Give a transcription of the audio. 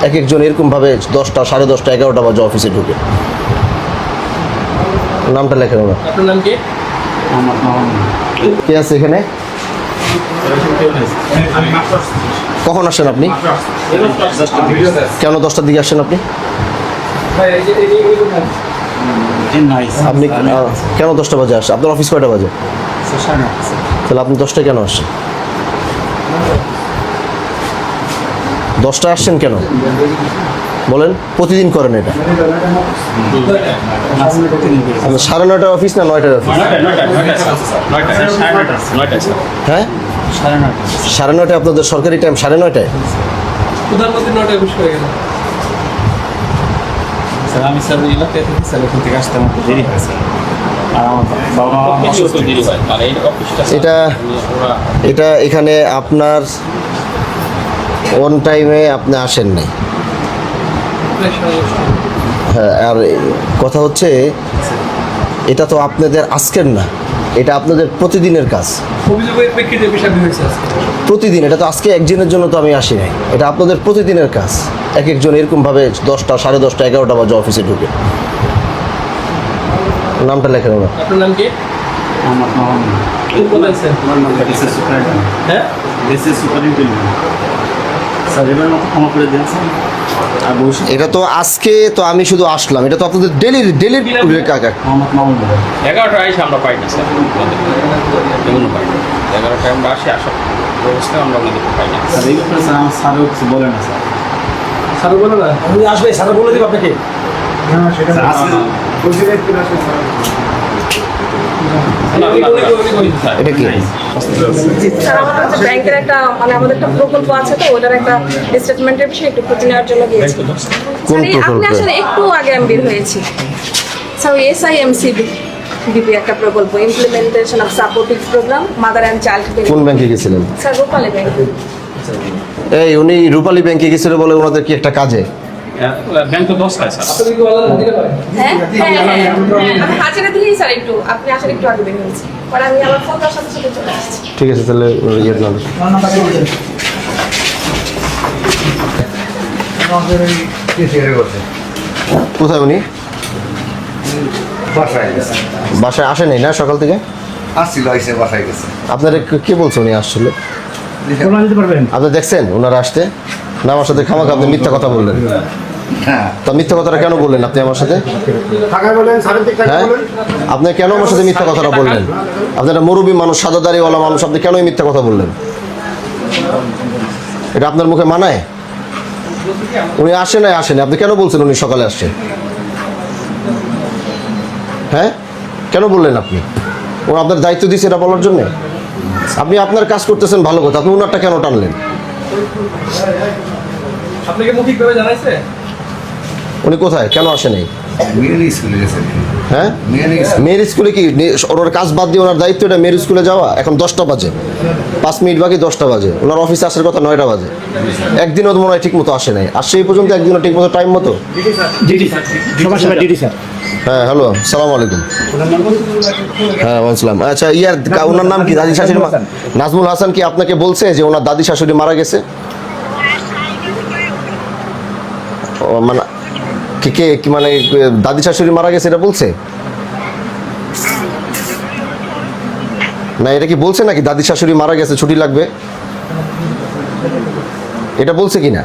এক একজন এরকমভাবে 10টা, 10:30, 11টা বাজে অফিসে ঢুকে। নামটা লেখেন না। আপনার নাম কি? কে আছে এখানে? কখন আসেন আপনি? কেন 10টার দিকে আসেন আপনি? আপনি কেন 10টা বাজে আসেন? আপনার অফিস কয়টা বাজে? তাহলে আপনি 10টায় কেন আসছেন? 10টায় আসছেন কেন বলেন? প্রতিদিন করেন এটা? 9:30 অফিস না 9টার অফিস? হ্যাঁ, 9:30 আপনাদের সরকারি টাইম। 9:30 প্রধানমন্ত্রী 9টায় অফিস করে গেল। স্যার আমি স্যার এলাকাতে থাকি স্যার, এখান থেকে আসতে আমার একটু দেরি হয় স্যার। আর আমার বাবা অসুস্থ। এটা এখানে আপনার অন টাইমে আপনি আসেন নাই। হ্যাঁ, আর কথা হচ্ছে এটা তো আপনাদের আজকের না, এটা আপনাদের প্রতিদিনের কাজ। অভিযোগের প্রেক্ষিতে বিষয় হয়েছে আজকে। প্রতিদিন, এটা তো আজকে একদিনের জন্য তো আমি আসি নাই, এটা আপনাদের প্রতিদিনের কাজ। এক একজন এরকমভাবে 10টা, 10:30, 11টা বাজে অফিসে ঢুকে। নামটা লেখেন না। আপনার নাম কি? আমার নাম বলেন স্যার। DC superintendent. হ্যাঁ, ডিসি সুপারিনটেন্ডেন্ট। স্যার এবার মতো ক্ষমা করে দিন স্যার। আর ভবিষ্যৎ এটা তো আজকে তো আমি শুধু আসলাম, এটা তো আপনাদের ডেলির কাকা। মোহাম্মদ মামুন ভাই। 11টায় এসে আমরা পাই না স্যার, এমনও পাই না। 11টায় আমরা আসি, আসার ব্যবস্থা আমরা ওনাদেরকে পাই না। স্যার এই ব্যাপারে স্যার আমার স্যারও কিছু বলে না স্যার। স্যার বলো না। উনি আসবে, স্যার বলে দিব আপনাকে। স্যার আজকে এটা কি? স্যার আমাদের হচ্ছে ব্যাংকের একটা আমাদের একটা প্রকল্প আছে, তো ওটার একটা স্টেটমেন্টের বিষয়ে একটু খোঁজ নেওয়ার জন্য গিয়েছি। কোন স্যার, আপনি প্রকল্পে? আসলে একটু আগে আমি বের হয়েছি। স্যার ওই SIMCDP একটা প্রকল্প, implementation of supportive program mother and child. কোন ব্যাংকে গেছিলেন? Sir Rupali bank. এই উনি রূপালী ব্যাংকে গেছিল বলে ওনাদের কি একটা কাজে? ব্যাংক তো 10টায় স্যার। আপনি কি বলেন দিতে পারেন? হ্যাঁ আমি হাজিরা দিলেই স্যার একটু আপনি আসলে একটু আগে বের হয়েছি, পরে আমি আমার ফোনটার সাথে সাথে চলে আসছি। ঠিক আছে, তাহলে ইয়ে নাম। কোথায় উনি? বাসায় আসে নাই না সকাল থেকে? আসছিল, এসে বাসায় গেছে। আপনারা কে বলছে উনি আসছিল? দিতে পারবেন? আপনি দেখছেন ওনারা আসতে? না আমার সাথে খামাখা আপনি মিথ্যা কথা বললেন। হ্যাঁ, তা মিথ্যা কথাটা কেন বললেন আপনি আমার সাথে? টাকা বলেন, স্যারের দিক টাকা হ্যাঁ, বলেন। আপনি কেন আমার সাথে মিথ্যা কথাটা বললেন? আপনি একটা মুরব্বী মানুষ, সাদা দাড়িওয়ালা মানুষ, আপনি কেন এই মিথ্যা কথা বললেন? এটা আপনার মুখে মানায়? উনি আসে নাই, আসেনি, আপনি কেন বলছেন উনি সকালে আসছে? হ্যাঁ, কেন বললেন আপনি? ও আপনার দায়িত্ব দিয়েছে এটা বলার জন্যে? আপনি আপনার কাজ করতেছেন ভালো কথা, আপনি ওনারটা কেন টানলেন? আপনাকে মৌখিকভাবে জানাইছে? উনি কোথায়, কেন আসে নাই? মেয়েরই স্কুলে গেছে। হ্যাঁ, মেয়ের স্কুলে কি ওনার কাজ বাদ দিয়ে ওনার দায়িত্ব এটা মেয়ের স্কুলে যাওয়া? এখন 10টা বাজে, 5 মিনিট বাকি 10টা বাজে, ওনার অফিসে আসার কথা 9টা বাজে। একদিনও তো মনে হয় ঠিক মতো আসে নাই, আর সেই পর্যন্ত একদিনও ঠিক মতো টাইম মতো। ডিডি স্যার, সবার সাথে ডিডি স্যার। হ্যাঁ, হ্যালো, সালাম আলাইকুম। হ্যাঁ, ওয়ালাইকুম। আচ্ছা, ওনার নাম কি? দাদি শাশুড়ি নাজমুল হাসান কি আপনাকে বলছে যে ওনার দাদি শাশুড়ি মারা গেছে? মানে কে মানে দাদি শাশুড়ি মারা গেছে এটা বলছে না? এটা কি বলছে নাকি দাদি শাশুড়ি মারা গেছে, ছুটি লাগবে, এটা বলছে কিনা?